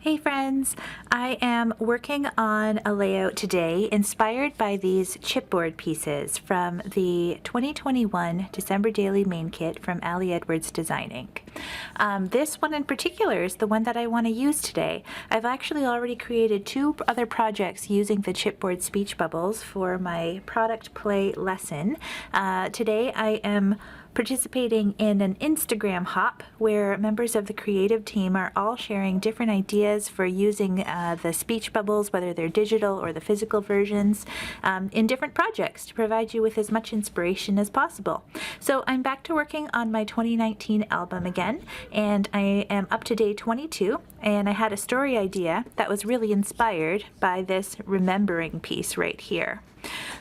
Hey friends, I am working on a layout today inspired by these chipboard pieces from the 2021 December Daily Main Kit from Ali Edwards Design Inc. This one in particular is the one that I want to use today. I've actually already created two other projects using the chipboard speech bubbles for my product play lesson. Today I am participating in an Instagram hop where members of the creative team are all sharing different ideas for using the speech bubbles, whether they're digital or the physical versions, in different projects to provide you with as much inspiration as possible. So I'm back to working on my 2019 album again, and I am up to day 22, and I had a story idea that was really inspired by this remembering piece right here.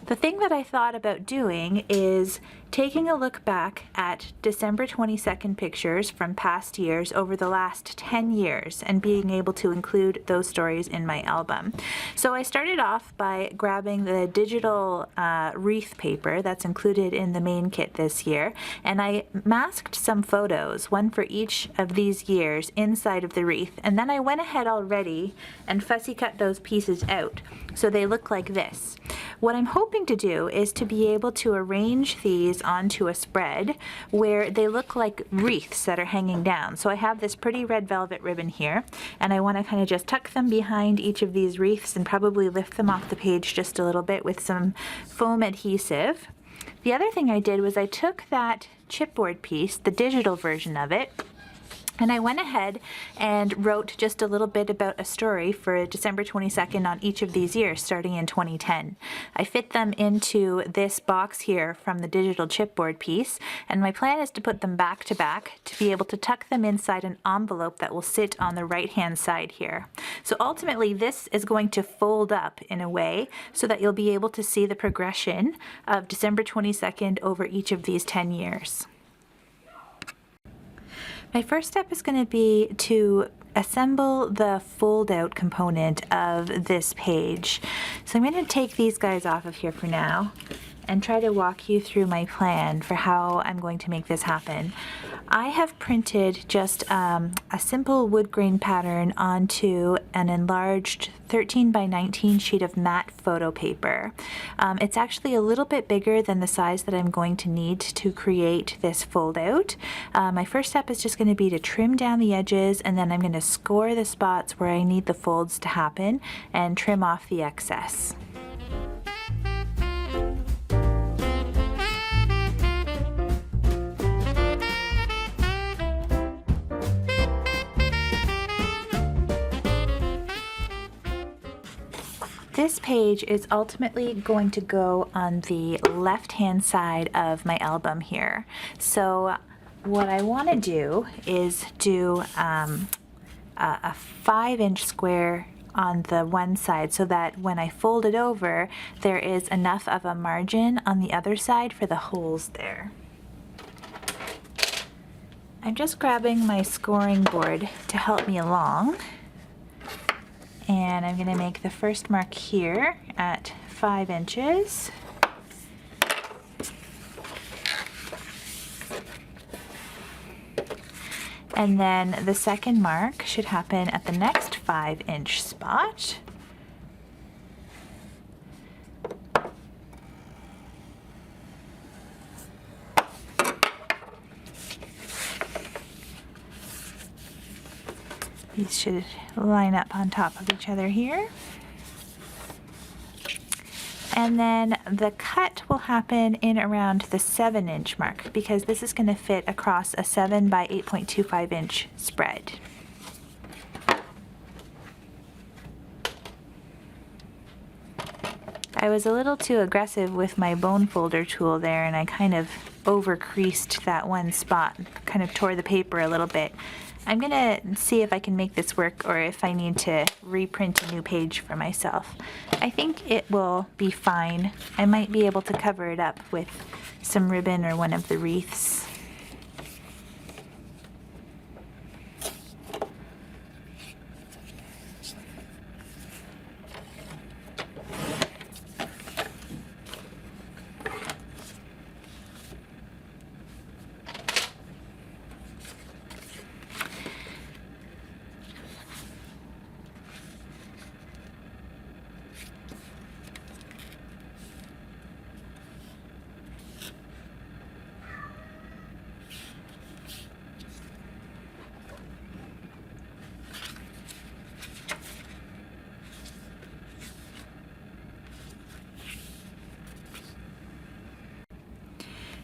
The thing that I thought about doing is taking a look back at December 22nd pictures from past years over the last 10 years and being able to include those stories in my album. So I started off by grabbing the digital wreath paper that's included in the main kit this year, and I masked some photos, one for each of these years, inside of the wreath, and then I went ahead already and fussy cut those pieces out so they look like this. What I'm hoping to do is to be able to arrange these onto a spread where they look like wreaths that are hanging down. So I have this pretty red velvet ribbon here, and I want to kind of just tuck them behind each of these wreaths and probably lift them off the page just a little bit with some foam adhesive. The other thing I did was I took that chipboard piece, the digital version of it, and I went ahead and wrote just a little bit about a story for December 22nd on each of these years, starting in 2010. I fit them into this box here from the digital chipboard piece, and my plan is to put them back to back to be able to tuck them inside an envelope that will sit on the right-hand side here. So ultimately, this is going to fold up in a way so that you'll be able to see the progression of December 22nd over each of these 10 years. My first step is going to be to assemble the fold-out component of this page. So I'm going to take these guys off of here for now and try to walk you through my plan for how I'm going to make this happen. I have printed just a simple wood grain pattern onto an enlarged 13 by 19 sheet of matte photo paper. It's actually a little bit bigger than the size that I'm going to need to create this fold out. My first step is just going to be to trim down the edges, and then I'm going to score the spots where I need the folds to happen and trim off the excess. This page is ultimately going to go on the left-hand side of my album here. So what I want to do is do a 5-inch square on the one side so that when I fold it over, there is enough of a margin on the other side for the holes there. I'm just grabbing my scoring board to help me along. And I'm going to make the first mark here at 5 inches. And then the second mark should happen at the next 5-inch spot. These should line up on top of each other here. And then the cut will happen in around the 7-inch mark because this is going to fit across a 7 by 8.25 inch spread. I was a little too aggressive with my bone folder tool there, and I kind of over creased that one spot, kind of tore the paper a little bit. I'm going to see if I can make this work or if I need to reprint a new page for myself. I think it will be fine. I might be able to cover it up with some ribbon or one of the wreaths.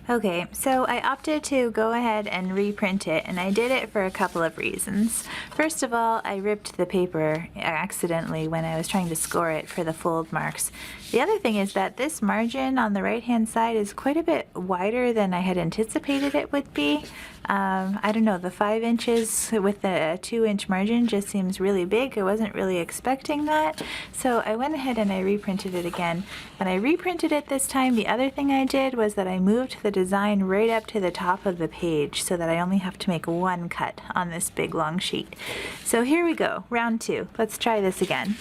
Okay, so I opted to go ahead and reprint it, and I did it for a couple of reasons. First of all, I ripped the paper accidentally when I was trying to score it for the fold marks. The other thing is that this margin on the right-hand side is quite a bit wider than I had anticipated it would be. I don't know, the 5 inches with the 2-inch margin just seems really big. I wasn't really expecting that. So I went ahead and I reprinted it again. When I reprinted it this time, the other thing I did was that I moved the design right up to the top of the page so that I only have to make one cut on this big long sheet. So here we go, round 2. Let's try this again.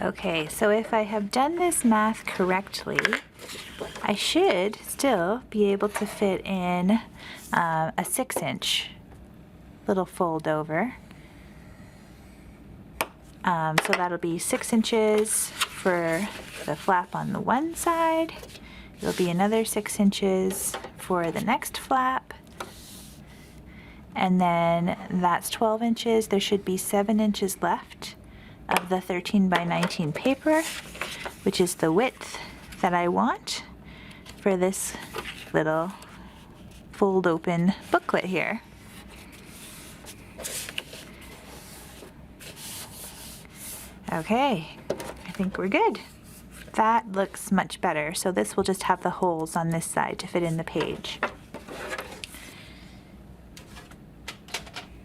Okay, so if I have done this math correctly, I should still be able to fit in a 6-inch little fold over. So that'll be 6 inches for the flap on the one side. It'll be another 6 inches for the next flap. And then that's 12 inches. There should be 7 inches left of the 13 by 19 paper, which is the width that I want for this little fold open booklet here. Okay, I think we're good. That looks much better. So this will just have the holes on this side to fit in the page.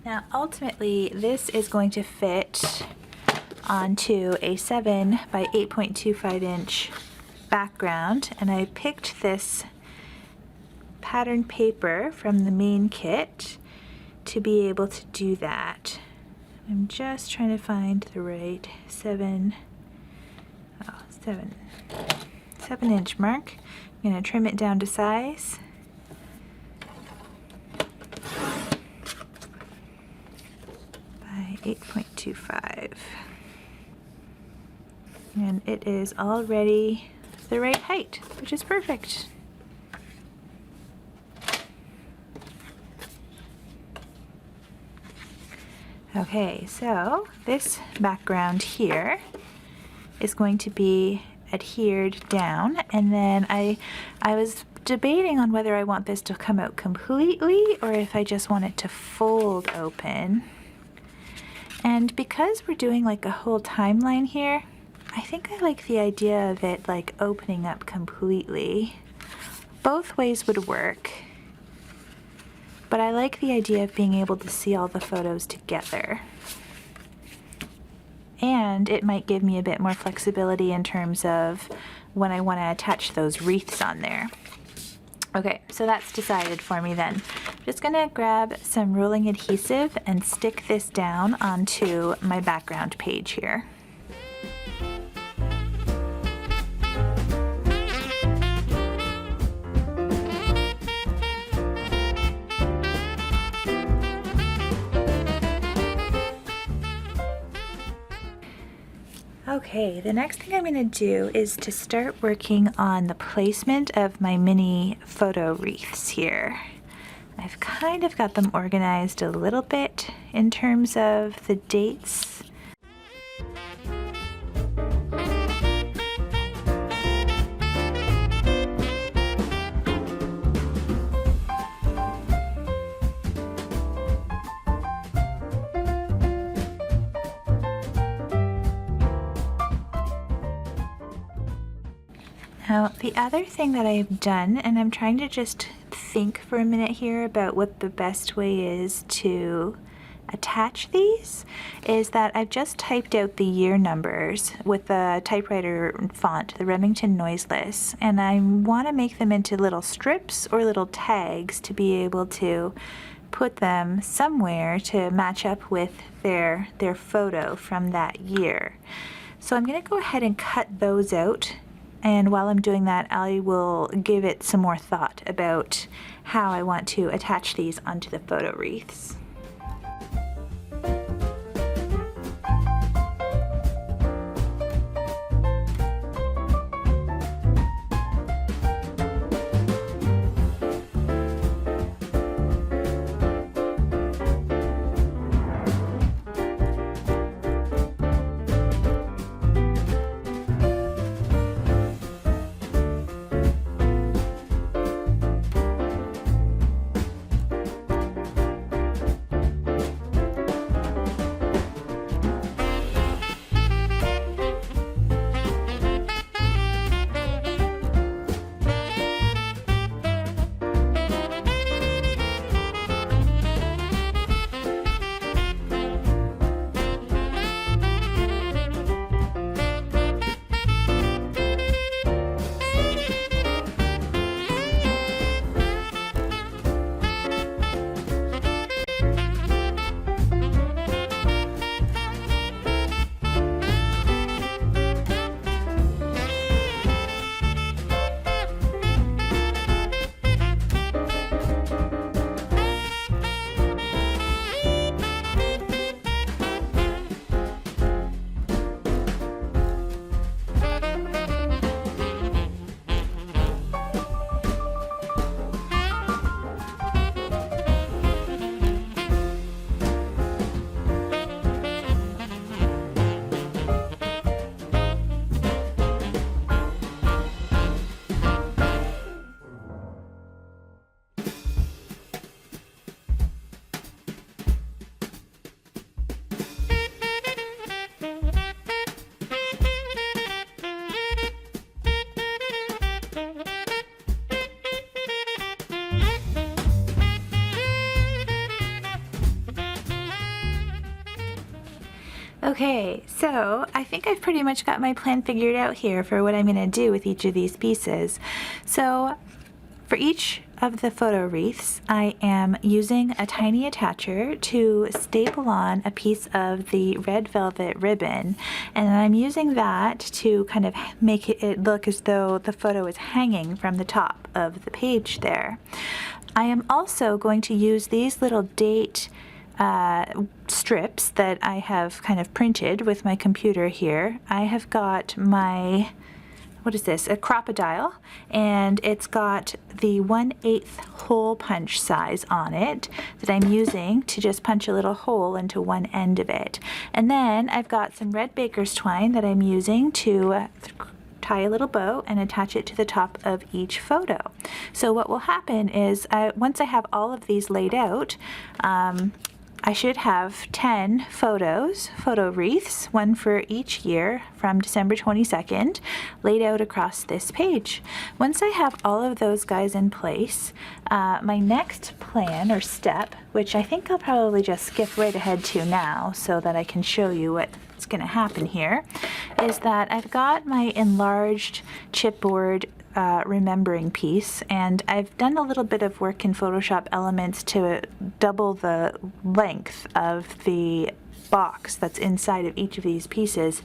Now ultimately this is going to fit onto a 7 by 8.25 inch background, and I picked this pattern paper from the main kit to be able to do that. I'm just trying to find the right 7 inch mark. I'm going to trim it down to size. By 8.25. And it is already the right height, which is perfect. Okay, so this background here is going to be adhered down, and then I was debating on whether I want this to come out completely or if I just want it to fold open. And because we're doing like a whole timeline here, I think I like the idea of it like opening up completely. Both ways would work, but I like the idea of being able to see all the photos together. And it might give me a bit more flexibility in terms of when I want to attach those wreaths on there. Okay, so that's decided for me then. I'm just gonna grab some rolling adhesive and stick this down onto my background page here. Okay, the next thing I'm going to do is to start working on the placement of my mini photo wreaths here. I've kind of got them organized a little bit in terms of the dates. Now, the other thing that I've done, and I'm trying to just think for a minute here about what the best way is to attach these, is that I've just typed out the year numbers with the typewriter font, the Remington Noiseless, and I want to make them into little strips or little tags to be able to put them somewhere to match up with their photo from that year. So I'm going to go ahead and cut those out. And while I'm doing that, I will give it some more thought about how I want to attach these onto the photo wreaths. Okay, so I think I've pretty much got my plan figured out here for what I'm going to do with each of these pieces. So for each of the photo wreaths, I am using a tiny attacher to staple on a piece of the red velvet ribbon, and I'm using that to kind of make it look as though the photo is hanging from the top of the page there. I am also going to use these little date strips that I have kind of printed with my computer here. I have got my, what is this, a crocodile, and it's got the 1/8 hole punch size on it that I'm using to just punch a little hole into one end of it. And then I've got some red baker's twine that I'm using to tie a little bow and attach it to the top of each photo. So what will happen is once I have all of these laid out, I should have 10 photo wreaths, one for each year from December 22nd, laid out across this page. Once I have all of those guys in place, my next plan or step, which I think I'll probably just skip right ahead to now so that I can show you what's going to happen here, is that I've got my enlarged chipboard remembering piece, and I've done a little bit of work in Photoshop Elements to double the length of the box that's inside of each of these pieces.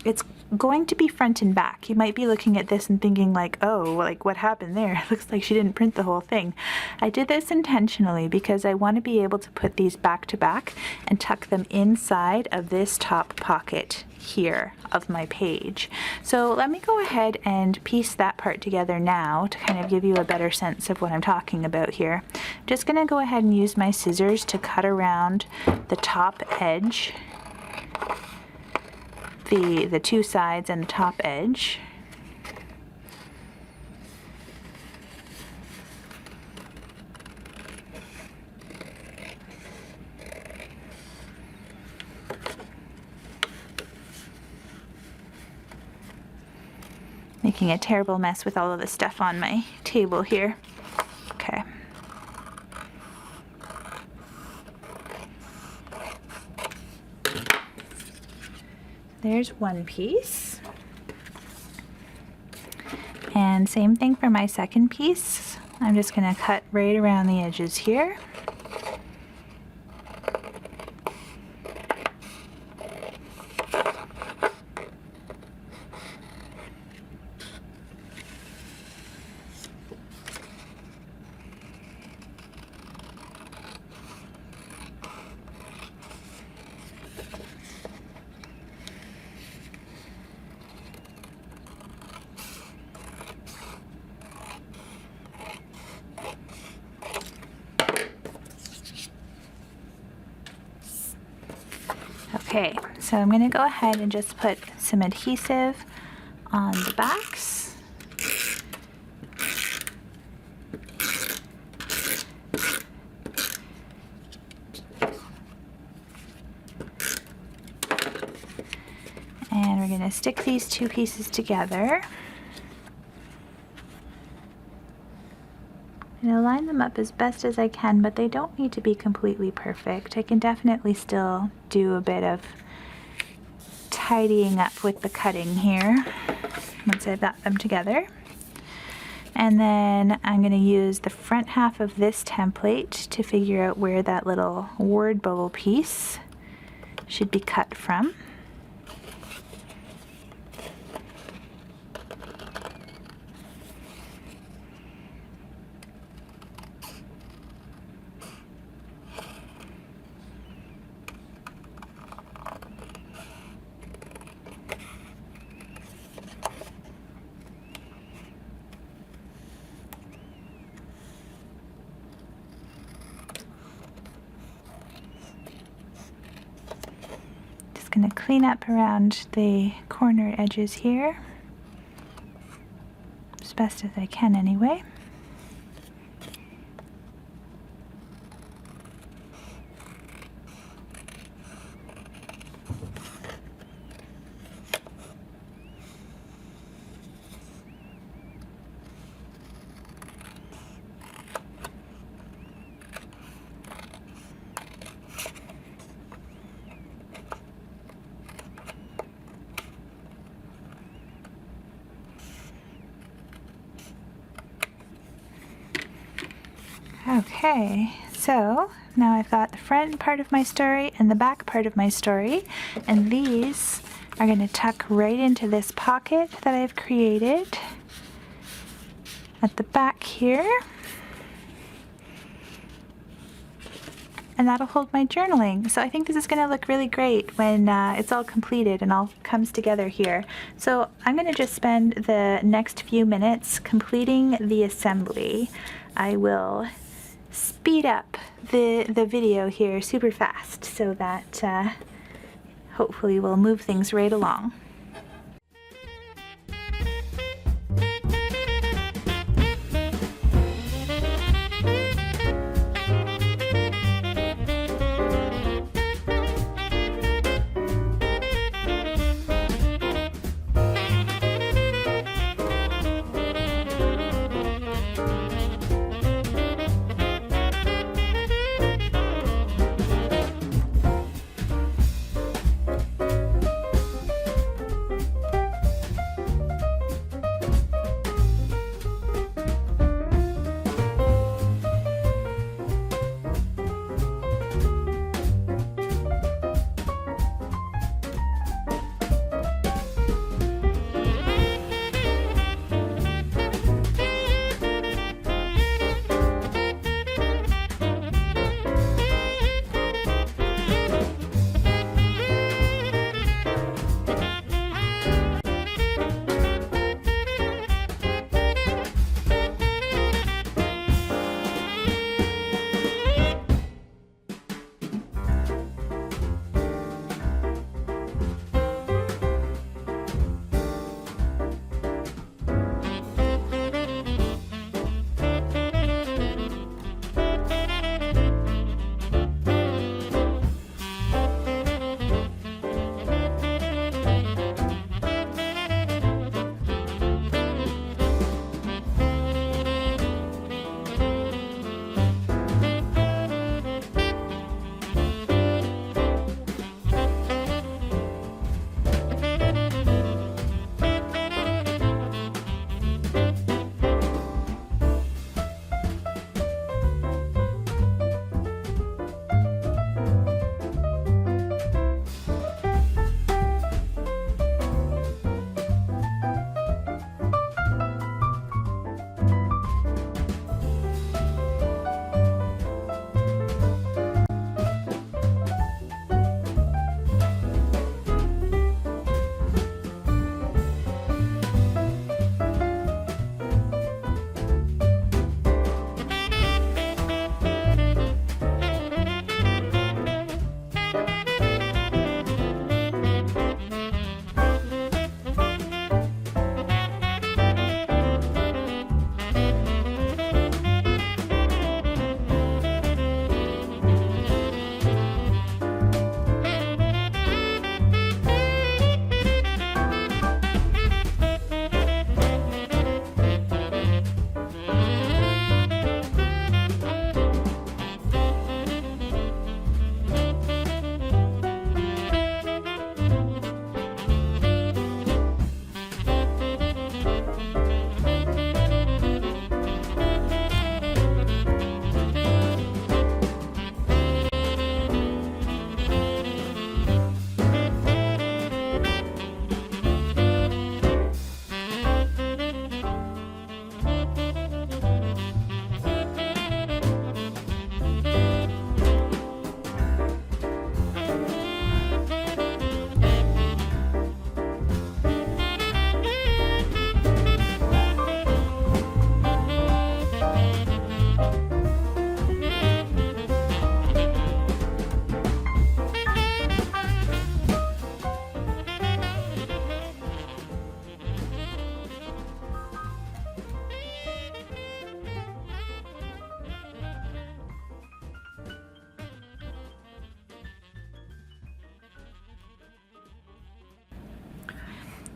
It's going to be front and back. You might be looking at this and thinking like, oh, like what happened there? It looks like she didn't print the whole thing. I did this intentionally because I want to be able to put these back to back and tuck them inside of this top pocket here of my page. So let me go ahead and piece that part together now to kind of give you a better sense of what I'm talking about here. I'm just going to go ahead and use my scissors to cut around the top edge, the two sides and the top edge. Making a terrible mess with all of the stuff on my table here. Okay. There's one piece. And same thing for my second piece. I'm just going to cut right around the edges here. Okay, so I'm going to go ahead and just put some adhesive on the backs. And we're going to stick these two pieces together. And I'll line them up as best as I can, but they don't need to be completely perfect. I can definitely still do a bit of tidying up with the cutting here once I've got them together. And then I'm going to use the front half of this template to figure out where that little word bubble piece should be cut from. Going to clean up around the corner edges here as best as I can anyway. Okay, so now I've got the front part of my story and the back part of my story, and these are going to tuck right into this pocket that I've created at the back here. And that'll hold my journaling. So I think this is going to look really great when it's all completed and all comes together here. So I'm going to just spend the next few minutes completing the assembly. I will speed up the video here super fast so that hopefully we'll move things right along.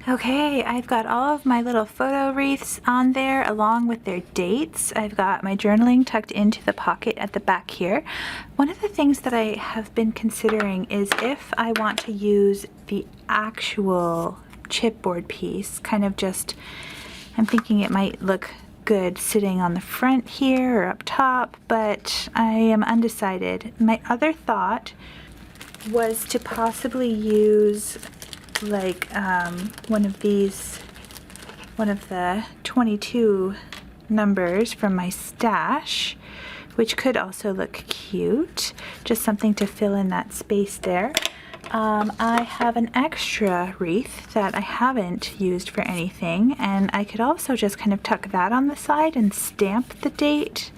Okay, I've got all of my little photo wreaths on there along with their dates. I've got my journaling tucked into the pocket at the back here. One of the things that I have been considering is if I want to use the actual chipboard piece, kind of just, I'm thinking it might look good sitting on the front here or up top, but I am undecided. My other thought was to possibly use like one of the 22 numbers from my stash, which could also look cute, just something to fill in that space there. I have an extra wreath that I haven't used for anything, and I could also just kind of tuck that on the side and stamp the date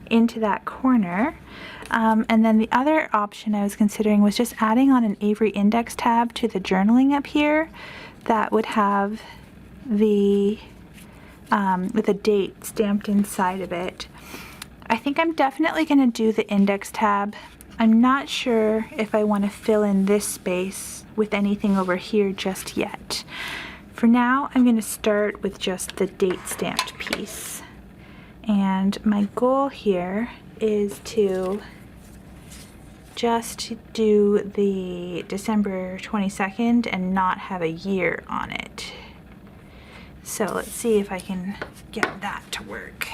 into that corner. And then the other option I was considering was just adding on an Avery index tab to the journaling up here that would have the with a date stamped inside of it. I think I'm definitely going to do the index tab. I'm not sure if I want to fill in this space with anything over here just yet. For now, I'm going to start with just the date stamped piece. And my goal here is to just do the December 22nd and not have a year on it. So let's see if I can get that to work.